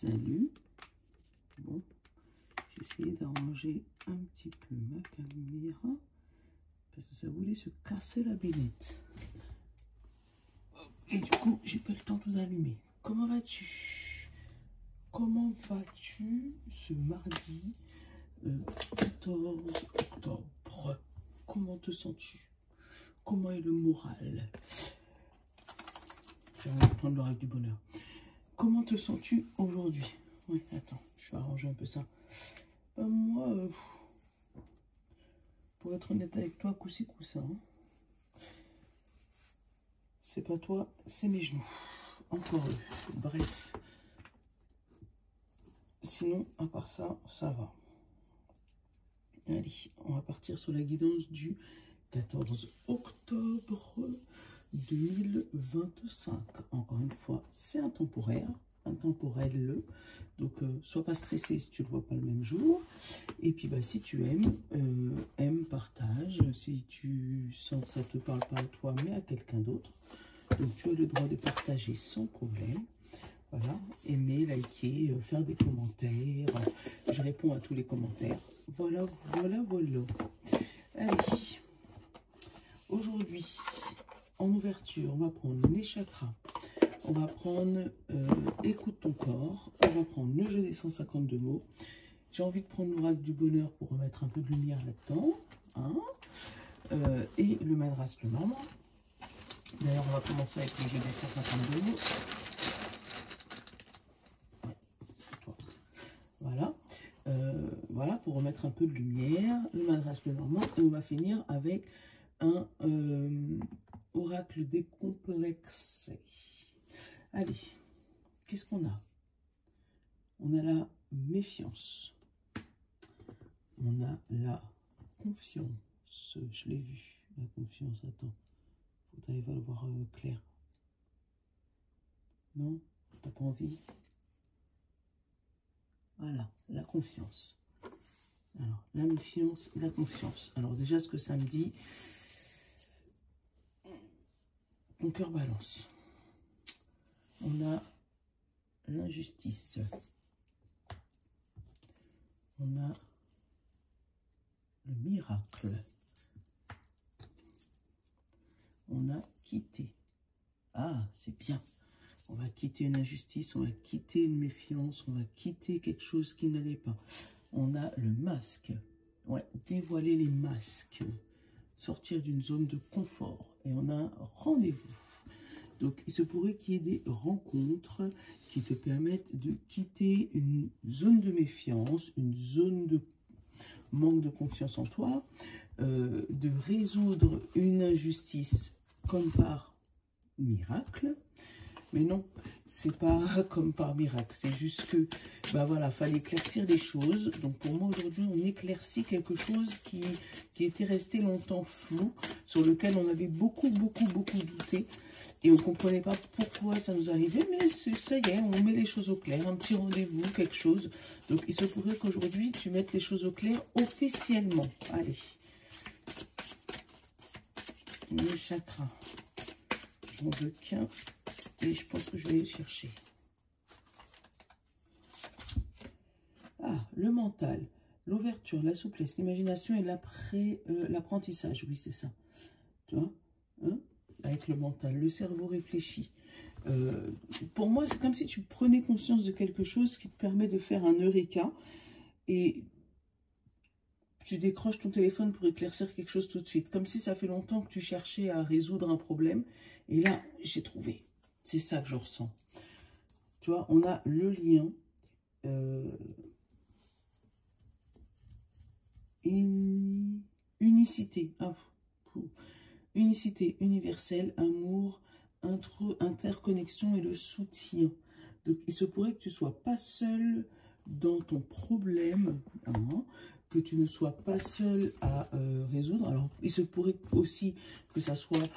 Salut. Bon, j'ai essayé d'arranger un petit peu ma caméra parce que ça voulait se casser la billette. Et du coup, j'ai pas le temps de tout allumer. Comment vas-tu? Comment vas-tu ce mardi 14 octobre? Comment te sens-tu? Comment est le moral? Je vais prendre l'oracle du bonheur. Comment te sens-tu aujourd'hui? Oui, attends, je vais arranger un peu ça. Moi, pour être honnête avec toi, coup-ci, coup-ça, hein. C'est pas toi, c'est mes genoux. Encore eux. Bref. Sinon, à part ça, ça va. Allez, on va partir sur la guidance du 14 octobre 2025. Encore une fois, c'est intemporaire. Intemporel. Donc, sois pas stressé si tu ne le vois pas le même jour. Et puis, bah, si tu aimes, aime, partage. Si tu sens que ça ne te parle pas à toi, mais à quelqu'un d'autre. Donc, tu as le droit de partager sans problème. Voilà, aimer, liker, faire des commentaires. Je réponds à tous les commentaires. Voilà, voilà, voilà. Allez. Aujourd'hui, en ouverture, on va prendre les chakras. On va prendre écoute ton corps. On va prendre le jeu des 152 mots. J'ai envie de prendre l'oracle du bonheur pour remettre un peu de lumière là-dedans. Hein, et le madras le normand. D'ailleurs, on va commencer avec le jeu des 152 mots. Voilà. Voilà, pour remettre un peu de lumière. Le madras le normand. Et on va finir avec un oracle décomplexé. Allez, qu'est-ce qu'on a? On a la méfiance. On a la confiance. Je l'ai vu, la confiance. Attends, faut que tu arrives à le voir clair. Non? T'as pas envie? Voilà, la confiance. Alors, la méfiance, la confiance. Alors déjà, ce que ça me dit, ton cœur balance. On a l'injustice. On a le miracle. On a quitté. Ah, c'est bien. On va quitter une injustice, on va quitter une méfiance, on va quitter quelque chose qui n'allait pas. On a le masque. Ouais, dévoiler les masques. Sortir d'une zone de confort. Et on a un rendez-vous. Donc, il se pourrait qu'il y ait des rencontres qui te permettent de quitter une zone de méfiance, une zone de manque de confiance en toi, de résoudre une injustice comme par miracle. Mais non, c'est pas comme par miracle. C'est juste que, bah voilà, fallait éclaircir les choses. Donc pour moi, aujourd'hui, on éclaircit quelque chose qui était resté longtemps flou, sur lequel on avait beaucoup douté. Et on ne comprenait pas pourquoi ça nous arrivait. Mais ça y est, on met les choses au clair. Un petit rendez-vous, quelque chose. Donc il se pourrait qu'aujourd'hui, tu mettes les choses au clair officiellement. Allez. Le chakra. J'en veux qu'un. Et je pense que je vais le chercher. Ah, le mental, l'ouverture, la souplesse, l'imagination et l'apprentissage. Oui, c'est ça. Tu vois, hein? Avec le mental, le cerveau réfléchit. Pour moi, c'est comme si tu prenais conscience de quelque chose qui te permet de faire un eureka. Et tu décroches ton téléphone pour éclaircir quelque chose tout de suite. Comme si ça fait longtemps que tu cherchais à résoudre un problème. Et là, j'ai trouvé. C'est ça que je ressens. Tu vois, on a le lien. Unicité. Ah, unicité universelle, amour, interconnexion et le soutien. Donc, il se pourrait que tu ne sois pas seul dans ton problème, hein, que tu ne sois pas seul à résoudre. Alors, il se pourrait aussi que ça soit,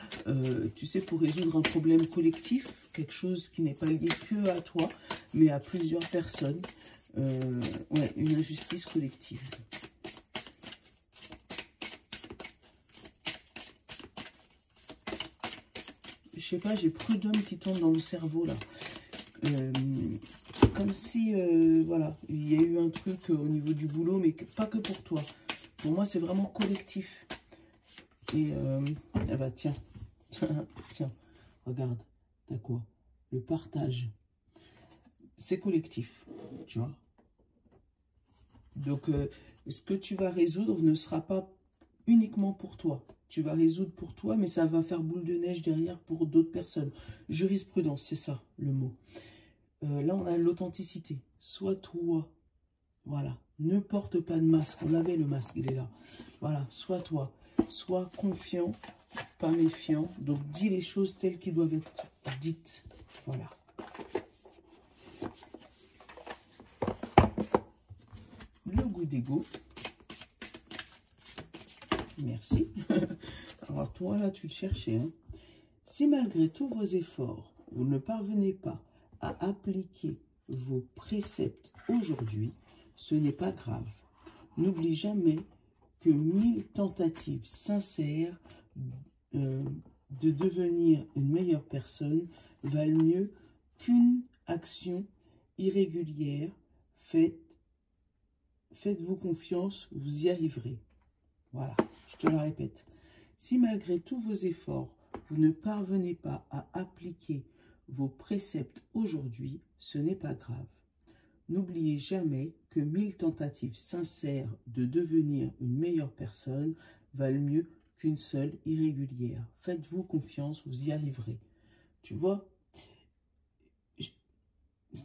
tu sais, pour résoudre un problème collectif, quelque chose qui n'est pas lié que à toi, mais à plusieurs personnes. Ouais, une injustice collective. Je sais pas, j'ai prud'homme qui tombe dans le cerveau, là. comme si, voilà, il y a eu un truc au niveau du boulot, mais pas que pour toi. Pour moi, c'est vraiment collectif. Et, ah bah tiens, tiens, regarde, t'as quoi? Le partage. C'est collectif, tu vois. Donc, ce que tu vas résoudre ne sera pas uniquement pour toi. Tu vas résoudre pour toi, mais ça va faire boule de neige derrière pour d'autres personnes. Jurisprudence, c'est ça le mot. Là, on a l'authenticité. Sois toi. Voilà. Ne porte pas de masque. On l'avait le masque, il est là. Voilà. Sois toi. Sois confiant, pas méfiant. Donc, dis les choses telles qu'elles doivent être dites. Voilà. Le goût d'ego. Merci. Alors, toi, là, tu le cherchais. Hein. Si malgré tous vos efforts, vous ne parvenez pas à appliquer vos préceptes aujourd'hui, ce n'est pas grave. N'oublie jamais que 1000 tentatives sincères de devenir une meilleure personne valent mieux qu'une action irrégulière. Faites-vous confiance, vous y arriverez. Voilà, je te le répète. Si malgré tous vos efforts, vous ne parvenez pas à appliquer vos préceptes aujourd'hui, ce n'est pas grave. N'oubliez jamais que 1000 tentatives sincères de devenir une meilleure personne valent mieux qu'une seule irrégulière. Faites-vous confiance, vous y arriverez. Tu vois, je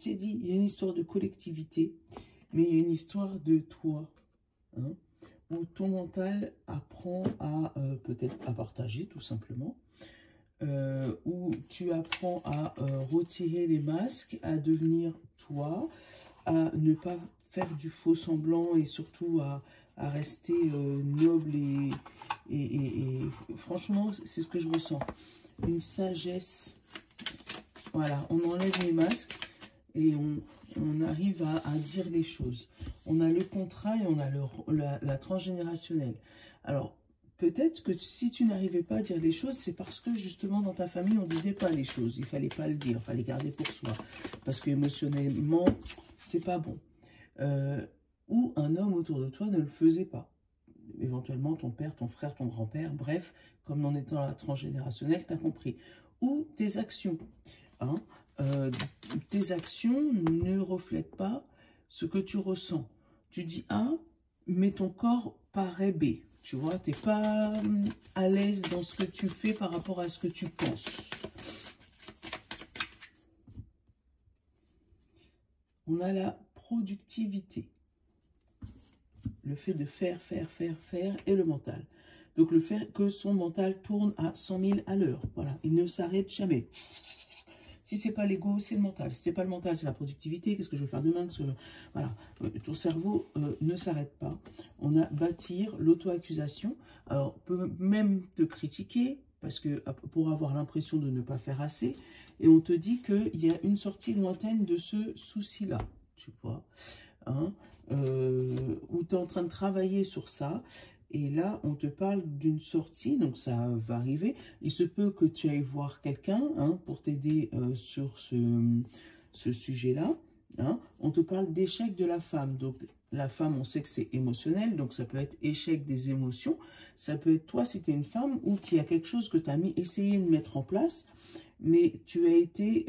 t'ai dit, il y a une histoire de collectivité, mais il y a une histoire de toi, hein, où ton mental apprend à peut-être à partager tout simplement, où tu apprends à retirer les masques, à devenir toi, à ne pas faire du faux semblant et surtout à rester noble et franchement, c'est ce que je ressens. Une sagesse, voilà, on enlève les masques et on arrive à dire les choses. On a le contrat et on a la transgénérationnelle. Alors, peut-être que si tu n'arrivais pas à dire les choses, c'est parce que justement dans ta famille, on ne disait pas les choses. Il ne fallait pas le dire, il fallait garder pour soi. Parce que émotionnellement, c'est pas bon. Ou un homme autour de toi ne le faisait pas. Éventuellement, ton père, ton frère, ton grand-père, bref, comme en étant la transgénérationnelle, tu as compris. Ou tes actions. Hein, tes actions ne reflètent pas ce que tu ressens. Tu dis A, mais ton corps paraît B. Tu vois, tu n'es pas à l'aise dans ce que tu fais par rapport à ce que tu penses. On a la productivité. Le fait de faire et le mental. Donc le fait que son mental tourne à 100 000 à l'heure. Voilà, il ne s'arrête jamais. Si ce n'est pas l'ego, c'est le mental. Si ce n'est pas le mental, c'est la productivité. Qu'est-ce que je vais faire demain? Voilà, ton cerveau ne s'arrête pas. On a bâtir l'auto-accusation. Alors, on peut même te critiquer parce que pour avoir l'impression de ne pas faire assez. Et on te dit qu'il y a une sortie lointaine de ce souci-là. Tu vois, hein, où tu es en train de travailler sur ça. Et là, on te parle d'une sortie, donc ça va arriver. Il se peut que tu ailles voir quelqu'un hein, pour t'aider sur ce sujet-là. Hein. On te parle d'échec de la femme. Donc, la femme, on sait que c'est émotionnel, donc ça peut être échec des émotions. Ça peut être toi, si tu es une femme, ou qu'il y a quelque chose que tu as essayé de mettre en place, mais tu as été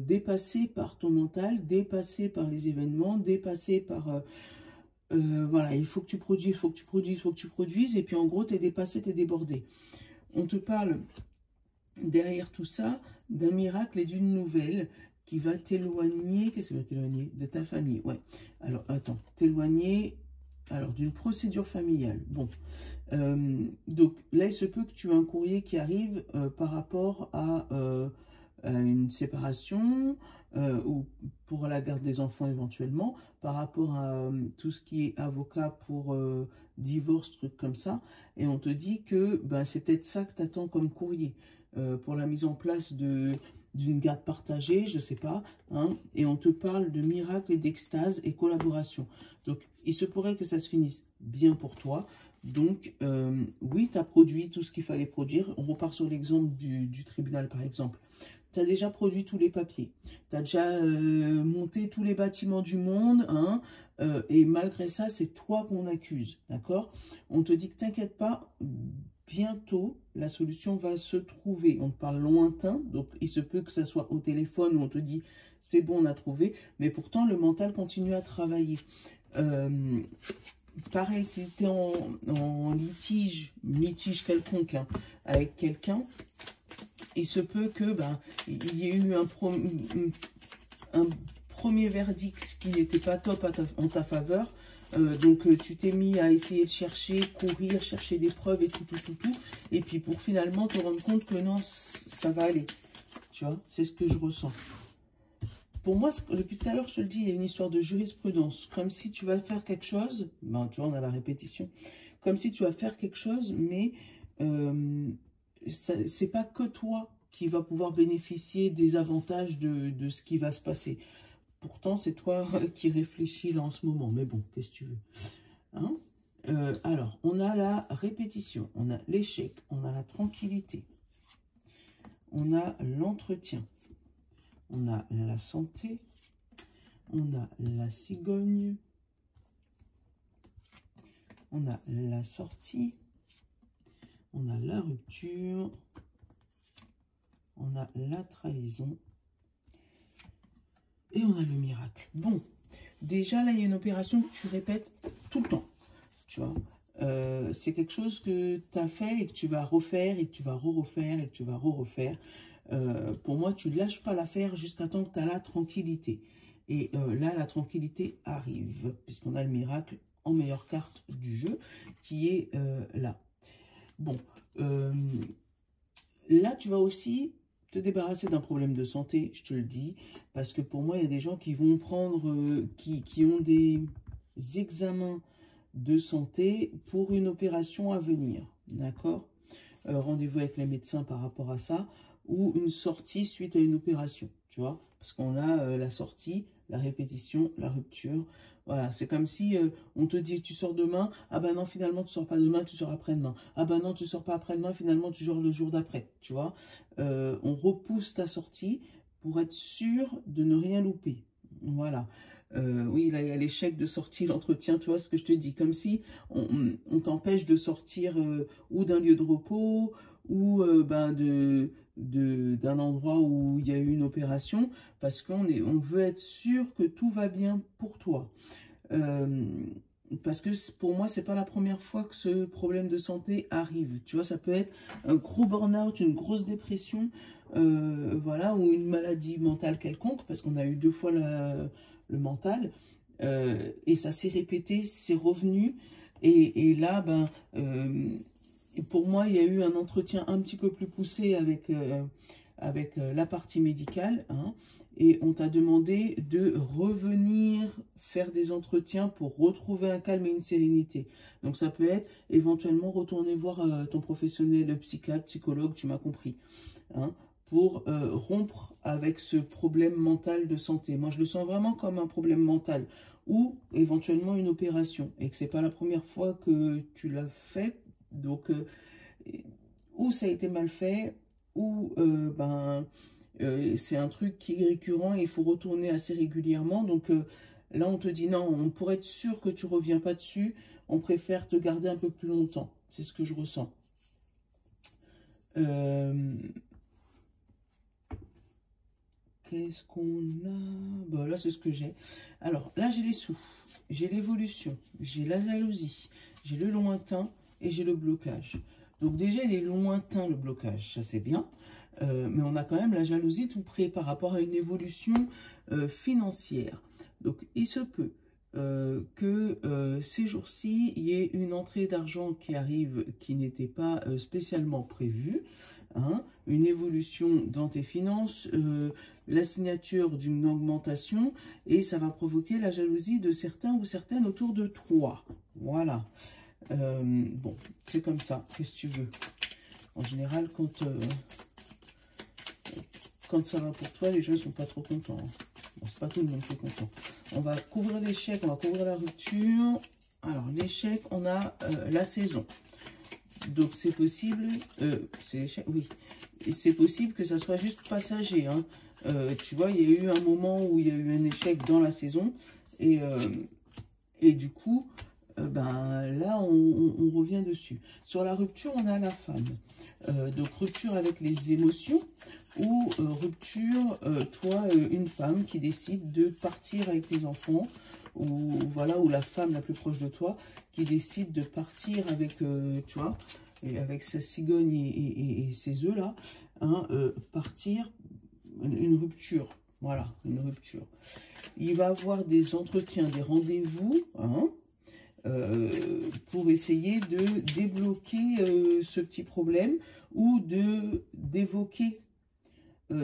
dépassé par ton mental, dépassé par les événements, dépassé par... voilà, il faut que tu produises, il faut que tu produises, il faut que tu produises, et puis en gros, tu es dépassé, tu es débordé. On te parle, derrière tout ça, d'un miracle et d'une nouvelle qui va t'éloigner, qu'est-ce qui va t'éloigner? De ta famille, ouais. Alors, attends, t'éloigner, alors, d'une procédure familiale. Bon, donc là, il se peut que tu aies un courrier qui arrive par rapport à une séparation ou pour la garde des enfants éventuellement, par rapport à tout ce qui est avocat pour divorce, trucs comme ça, et on te dit que ben, c'est peut-être ça que tu attends comme courrier pour la mise en place d'une garde partagée, je sais pas, hein, et on te parle de miracles et d'extase et collaboration. Donc, il se pourrait que ça se finisse bien pour toi. Donc, oui, tu as produit tout ce qu'il fallait produire. On repart sur l'exemple du tribunal, par exemple. tu as déjà produit tous les papiers. Tu as déjà monté tous les bâtiments du monde. Hein, et malgré ça, c'est toi qu'on accuse. D'accord? On te dit que t'inquiète pas, bientôt, la solution va se trouver. On te parle lointain, donc il se peut que ça soit au téléphone où on te dit c'est bon, on a trouvé. Mais pourtant, le mental continue à travailler. Pareil, si tu es en litige quelconque hein, avec quelqu'un, il se peut que il y ait eu un premier verdict qui n'était pas top en ta faveur. Donc tu t'es mis à essayer de chercher, courir, chercher des preuves et tout. Et puis pour finalement te rendre compte que non, ça va aller. Tu vois, c'est ce que je ressens. Pour moi, depuis tout à l'heure, je te le dis, il y a une histoire de jurisprudence. Comme si tu vas faire quelque chose, tu vois, on a la répétition. Comme si tu vas faire quelque chose, mais c'est pas que toi qui va pouvoir bénéficier des avantages de ce qui va se passer. Pourtant, c'est toi qui réfléchis là en ce moment. Mais bon, qu'est-ce que tu veux hein alors, on a la répétition, on a l'échec, on a la tranquillité, on a l'entretien. On a la santé, on a la cigogne, on a la sortie, on a la rupture, on a la trahison et on a le miracle. Bon, déjà là, il y a une opération que tu répètes tout le temps, tu vois. C'est quelque chose que tu as fait et que tu vas refaire et que tu vas refaire et que tu vas refaire. Pour moi, tu ne lâches pas l'affaire jusqu'à temps que tu as la tranquillité. Et là, la tranquillité arrive, puisqu'on a le miracle en meilleure carte du jeu, qui est là. Bon, là, tu vas aussi te débarrasser d'un problème de santé, je te le dis, parce que pour moi, il y a des gens qui vont prendre, qui ont des examens de santé pour une opération à venir, d'accord? Rendez-vous avec les médecins par rapport à ça, ou une sortie suite à une opération, tu vois, parce qu'on a la sortie, la répétition, la rupture, voilà, c'est comme si on te dit tu sors demain, ah ben non finalement tu sors pas demain, tu sors après-demain, ah ben non tu sors pas après-demain, finalement tu sors le jour d'après, tu vois, on repousse ta sortie pour être sûr de ne rien louper, voilà. Oui, là, il y a l'échec de sortie, l'entretien, tu vois ce que je te dis, comme si on t'empêche de sortir ou d'un lieu de repos, ou d'un endroit où il y a eu une opération, parce qu'on veut être sûr que tout va bien pour toi. Parce que pour moi, c'est pas la première fois que ce problème de santé arrive. Tu vois, ça peut être un gros burn-out, une grosse dépression, voilà, ou une maladie mentale quelconque, parce qu'on a eu 2 fois le mental, et ça s'est répété, c'est revenu, et là, pour moi, il y a eu un entretien un petit peu plus poussé avec la partie médicale, hein, et on t'a demandé de revenir faire des entretiens pour retrouver un calme et une sérénité. Donc ça peut être éventuellement retourner voir ton professionnel, psychiatre, psychologue, tu m'as compris, hein, pour rompre avec ce problème mental de santé. Moi, je le sens vraiment comme un problème mental ou éventuellement une opération et que c'est pas la première fois que tu l'as fait. Donc, ou ça a été mal fait, ou c'est un truc qui est récurrent et il faut retourner assez régulièrement. Donc là, on te dit non, pour être sûr que tu ne reviens pas dessus, on préfère te garder un peu plus longtemps. C'est ce que je ressens. Qu'est-ce qu'on a? Là, c'est ce que j'ai. Alors, là, j'ai les sous, j'ai l'évolution, j'ai la jalousie, j'ai le lointain et j'ai le blocage. Donc déjà, il est lointain, le blocage, ça c'est bien. Mais on a quand même la jalousie tout près par rapport à une évolution financière. Donc, il se peut que ces jours-ci, il y ait une entrée d'argent qui arrive qui n'était pas spécialement prévue. Hein, une évolution dans tes finances, la signature d'une augmentation, et ça va provoquer la jalousie de certains ou certaines autour de toi. Voilà. Bon, c'est comme ça. Qu'est-ce que tu veux? En général, quand ça va pour toi, les gens ne sont pas trop contents. Hein. Bon, c'est pas tout le monde qui est content. On va couvrir l'échec, on va couvrir la rupture. Alors, l'échec, on a la saison. Donc, c'est possible, c'est l'échec, oui. c'est possible que ça soit juste passager. Hein. Tu vois, il y a eu un moment où il y a eu un échec dans la saison. Et du coup, ben, là, on revient dessus. Sur la rupture, on a la femme. Donc, rupture avec les émotions ou rupture, toi, une femme qui décide de partir avec tes enfants ou voilà, ou la femme la plus proche de toi qui décide de partir avec, tu vois, et avec sa cigogne et ses œufs là, hein, partir, une rupture, voilà, une rupture. Il va avoir des entretiens, des rendez-vous, hein, pour essayer de débloquer ce petit problème ou d'évoquer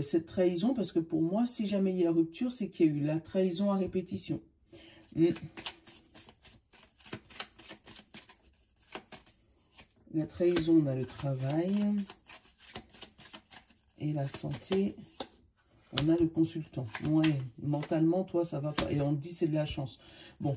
cette trahison, parce que pour moi, si jamais il y a rupture, c'est qu'il y a eu la trahison à répétition. La trahison, on a le travail et la santé. On a le consultant. Ouais, mentalement, toi, ça va pas. Et on te dit c'est de la chance. Bon,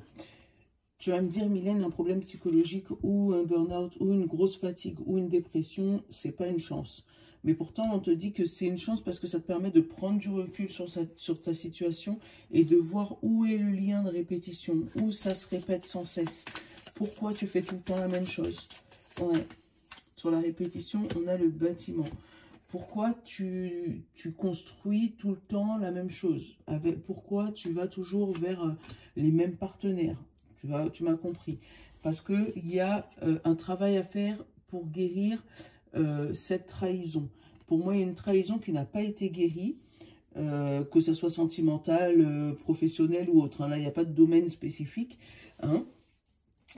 tu vas me dire, Mylène, un problème psychologique ou un burn-out ou une grosse fatigue ou une dépression, c'est pas une chance. Mais pourtant, on te dit que c'est une chance parce que ça te permet de prendre du recul sur ta situation et de voir où est le lien de répétition, où ça se répète sans cesse. Pourquoi tu fais tout le temps la même chose? Ouais. Sur la répétition, on a le bâtiment. Pourquoi tu construis tout le temps la même chose? Pourquoi tu vas toujours vers les mêmes partenaires? Tu m'as compris. Parce qu'il y a un travail à faire pour guérir cette trahison. Pour moi, il y a une trahison qui n'a pas été guérie, que ce soit sentimentale, professionnelle ou autre. Hein. Là, il n'y a pas de domaine spécifique. Hein.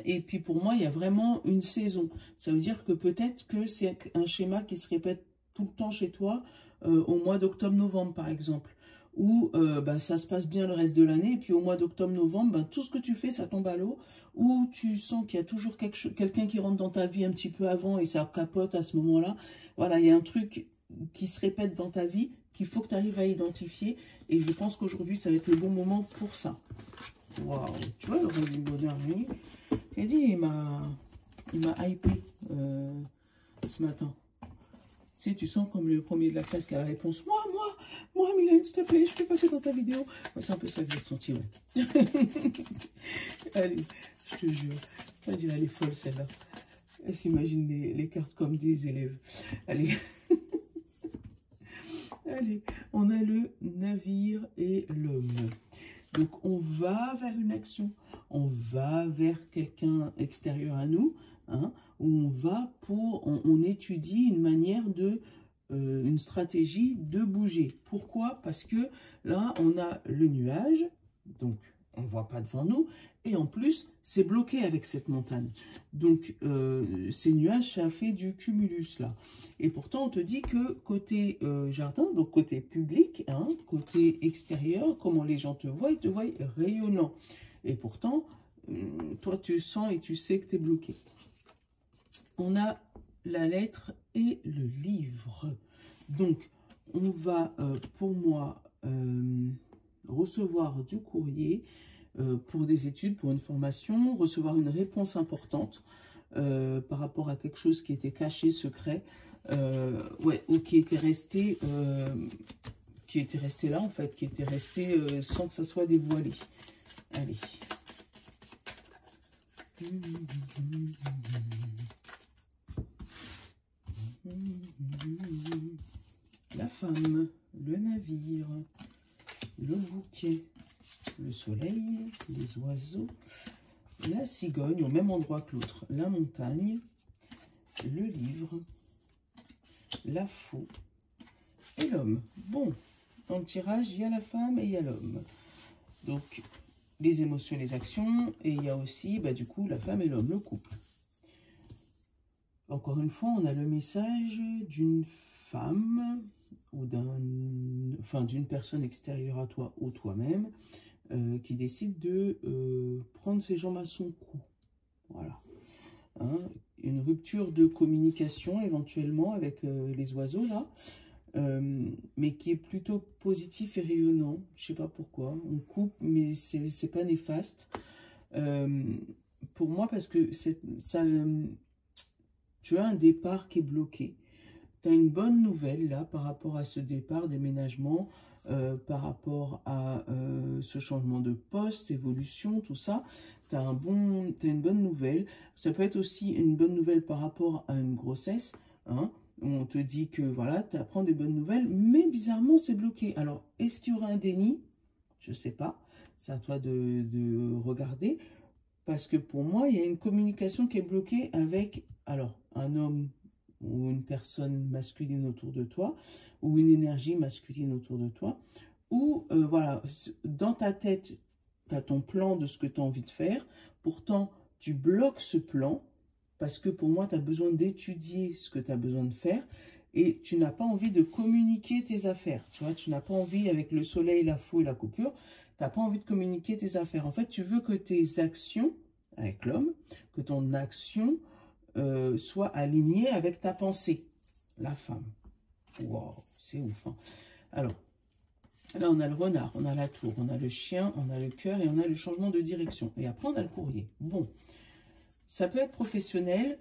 Et puis pour moi, il y a vraiment une saison. Ça veut dire que peut-être que c'est un schéma qui se répète tout le temps chez toi, au mois d'octobre-novembre par exemple, où ça se passe bien le reste de l'année, et puis au mois d'octobre-novembre, tout ce que tu fais, ça tombe à l'eau, où tu sens qu'il y a toujours quelqu'un qui rentre dans ta vie un petit peu avant, et ça capote à ce moment-là. Voilà, il y a un truc qui se répète dans ta vie, qu'il faut que tu arrives à identifier, et je pense qu'aujourd'hui, ça va être le bon moment pour ça. Waouh, tu vois, le roi du bonheur, lui, il a dit, il m'a hypé ce matin. Tu sais, tu sens comme le premier de la classe qui a la réponse. Moi, Mylène, s'il te plaît, je peux passer dans ta vidéo. Ouais, c'est un peu ça que j'ai ressenti, ouais. Allez, je te jure. Elle est folle, celle-là. Elle s'imagine les cartes comme des élèves. Allez. Allez, on a le navire et l'homme. Donc, on va vers une action. On va vers quelqu'un extérieur à nous. Hein, où on étudie une manière une stratégie de bouger. Pourquoi? Parce que là, on a le nuage, donc on ne voit pas devant nous, et en plus, c'est bloqué avec cette montagne. Donc, ces nuages, ça fait du cumulus, là. Et pourtant, on te dit que côté jardin, donc côté public, hein, côté extérieur, comment les gens te voient, ils te voient rayonnant. Et pourtant, toi, tu sens et tu sais que tu es bloqué. On a la lettre et le livre. Donc, on va, pour moi, recevoir du courrier pour des études, pour une formation, recevoir une réponse importante par rapport à quelque chose qui était caché, secret, ouais, ou qui était resté là, en fait, qui était resté sans que ça soit dévoilé. Allez. La femme, le navire, le bouquet, le soleil, les oiseaux, la cigogne au même endroit que l'autre, la montagne, le livre, la faux et l'homme. Bon, dans le tirage, il y a la femme et il y a l'homme. Donc, les émotions et les actions, et il y a aussi, du coup, la femme et l'homme, le couple. Encore une fois, on a le message d'une femme ou d'une personne extérieure à toi ou toi-même qui décide de prendre ses jambes à son cou. Voilà. Hein, une rupture de communication éventuellement avec les oiseaux là, mais qui est plutôt positif et rayonnant. Je sais pas pourquoi. On coupe, mais c'est pas néfaste. Pour moi, parce que ça... tu as un départ qui est bloqué. tu as une bonne nouvelle là par rapport à ce départ, déménagement, par rapport à ce changement de poste, évolution, tout ça. Tu as une bonne nouvelle. Ça peut être aussi une bonne nouvelle par rapport à une grossesse, hein, où on te dit que voilà, tu apprends des bonnes nouvelles, mais bizarrement, c'est bloqué. Alors, est-ce qu'il y aura un déni? Je ne sais pas. C'est à toi de regarder. Parce que pour moi, il y a une communication qui est bloquée avec, alors, un homme ou une personne masculine autour de toi, ou une énergie masculine autour de toi, ou voilà, dans ta tête, tu as ton plan de ce que tu as envie de faire, pourtant, tu bloques ce plan, parce que pour moi, tu as besoin d'étudier ce que tu as besoin de faire, et tu n'as pas envie de communiquer tes affaires, tu vois, tu n'as pas envie, avec le soleil, la faux et la coupure, tu n'as pas envie de communiquer tes affaires. En fait, tu veux que tes actions, avec l'homme, que ton action soit alignée avec ta pensée, la femme. Waouh, c'est ouf, hein. Alors, là, on a le renard, on a la tour, on a le chien, on a le cœur et on a le changement de direction. Et après, on a le courrier. Bon, ça peut être professionnel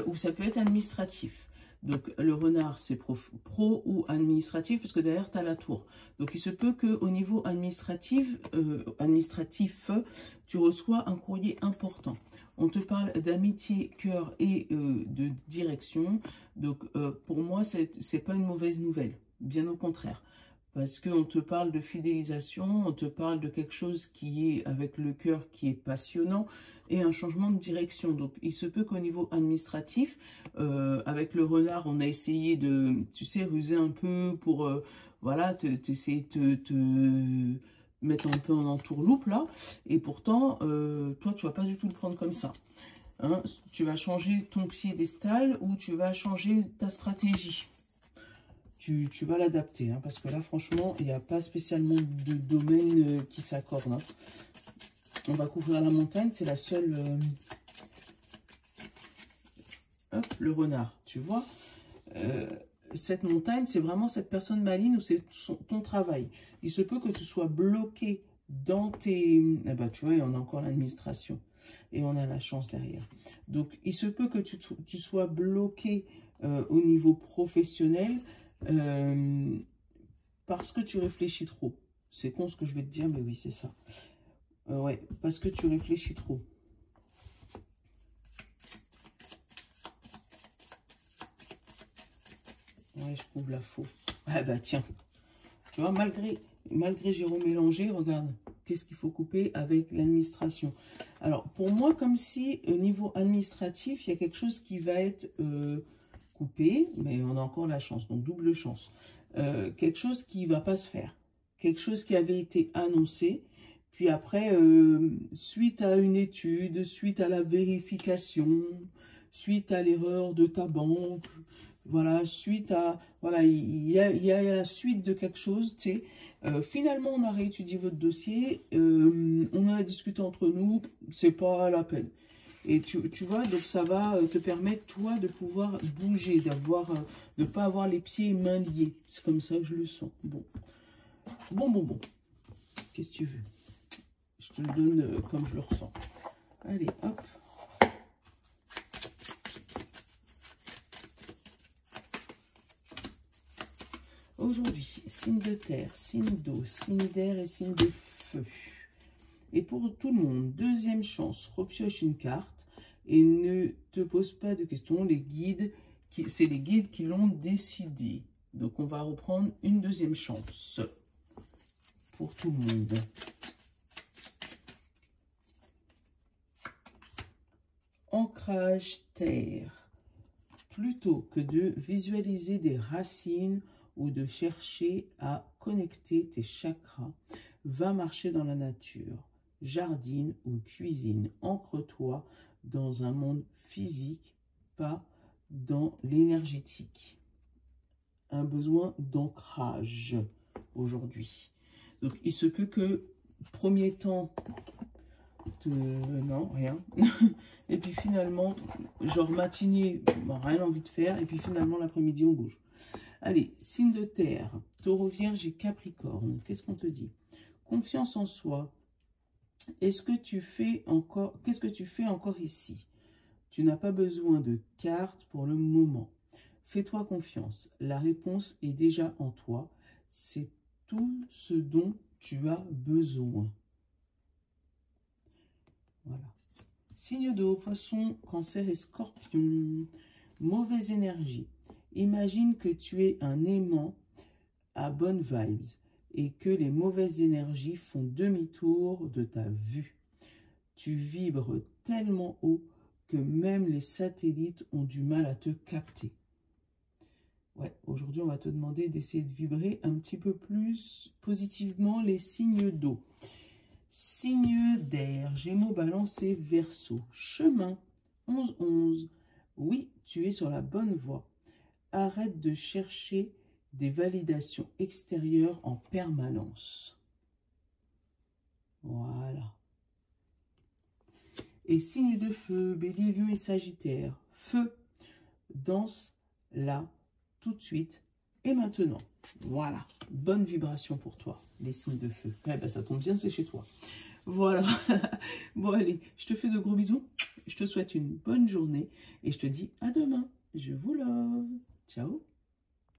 ou ça peut être administratif. Donc, le renard, c'est pro ou administratif, parce que derrière, tu as la tour. Donc, il se peut qu'au niveau administratif, tu reçois un courrier important. On te parle d'amitié, cœur et de direction. Donc, pour moi, c'est pas une mauvaise nouvelle. Bien au contraire. Parce qu'on te parle de fidélisation, on te parle de quelque chose qui est avec le cœur, qui est passionnant, et un changement de direction. Donc, il se peut qu'au niveau administratif, avec le renard, on a essayé de, tu sais, ruser un peu pour, voilà, t'essayer de te mettre un peu en entourloupe, là. Et pourtant, toi, tu vas pas du tout le prendre comme ça. Hein. Tu vas changer ton piédestal ou tu vas changer ta stratégie. Tu vas l'adapter, hein, parce que là, franchement, il n'y a pas spécialement de domaine qui s'accorde. Hein. On va couvrir la montagne, c'est la seule... Hop, le renard, tu vois. Cette montagne, c'est vraiment cette personne maligne ou c'est ton travail. Il se peut que tu sois bloqué dans tes... Eh ben, tu vois, on a encore l'administration. Et on a la chance derrière. Donc, il se peut que tu sois bloqué au niveau professionnel parce que tu réfléchis trop. C'est con ce que je vais te dire, mais oui, c'est ça. Ouais, parce que tu réfléchis trop. Ouais, je trouve la faux. Ah bah tiens, tu vois, malgré Jérôme Mélanger, regarde, qu'est-ce qu'il faut couper avec l'administration. Alors, pour moi, comme si au niveau administratif, il y a quelque chose qui va être coupé, mais on a encore la chance, donc double chance. Quelque chose qui ne va pas se faire. Quelque chose qui avait été annoncé, puis après, suite à une étude, suite à la vérification, suite à l'erreur de ta banque, voilà, suite à, voilà, il y a la suite de quelque chose, tu sais, finalement, on a réétudié votre dossier, on en a discuté entre nous, c'est pas la peine. Et tu vois, donc ça va te permettre, toi, de pouvoir bouger, de ne pas avoir les pieds et mains liés. C'est comme ça que je le sens. Bon. Bon. Qu'est-ce que tu veux? Je te le donne comme je le ressens. Allez, hop. Aujourd'hui, signe de terre, signe d'eau, signe d'air et signe de feu. Et pour tout le monde, deuxième chance, repioche une carte et ne te pose pas de questions. Les guides, c'est les guides qui l'ont décidé. Donc, on va reprendre une deuxième chance pour tout le monde. Ancrage terre. Plutôt que de visualiser des racines ou de chercher à connecter tes chakras, va marcher dans la nature. Jardine ou cuisine, ancre-toi dans un monde physique, pas dans l'énergétique. Un besoin d'ancrage aujourd'hui. Donc, il se peut que, premier temps, non, rien. Et puis finalement, genre matinée, bon, rien envie de faire. Et puis finalement, l'après-midi, on bouge. Allez, signe de terre, taureau, vierge et capricorne. Qu'est-ce qu'on te dit? Confiance en soi. Qu'est-ce que tu fais encore ici? Tu n'as pas besoin de cartes pour le moment. Fais-toi confiance. La réponse est déjà en toi. C'est tout ce dont tu as besoin. Voilà. Signe d'eau, poisson, cancer et scorpion. Mauvaise énergie. Imagine que tu es un aimant à bonnes vibes et que les mauvaises énergies font demi-tour de ta vue. Tu vibres tellement haut que même les satellites ont du mal à te capter. Ouais, aujourd'hui, on va te demander d'essayer de vibrer un petit peu plus positivement les signes d'eau. Signe d'air, Gémeaux, Balance et Verseau. Chemin, 11-11. Oui, tu es sur la bonne voie. Arrête de chercher des validations extérieures en permanence. Voilà. Et signe de feu, Bélier, Lion et Sagittaire. Feu, danse là, tout de suite et maintenant. Voilà, bonne vibration pour toi, les signes de feu. Eh ben, ça tombe bien, c'est chez toi. Voilà. Bon, allez, je te fais de gros bisous. Je te souhaite une bonne journée et je te dis à demain. Je vous love. Ciao.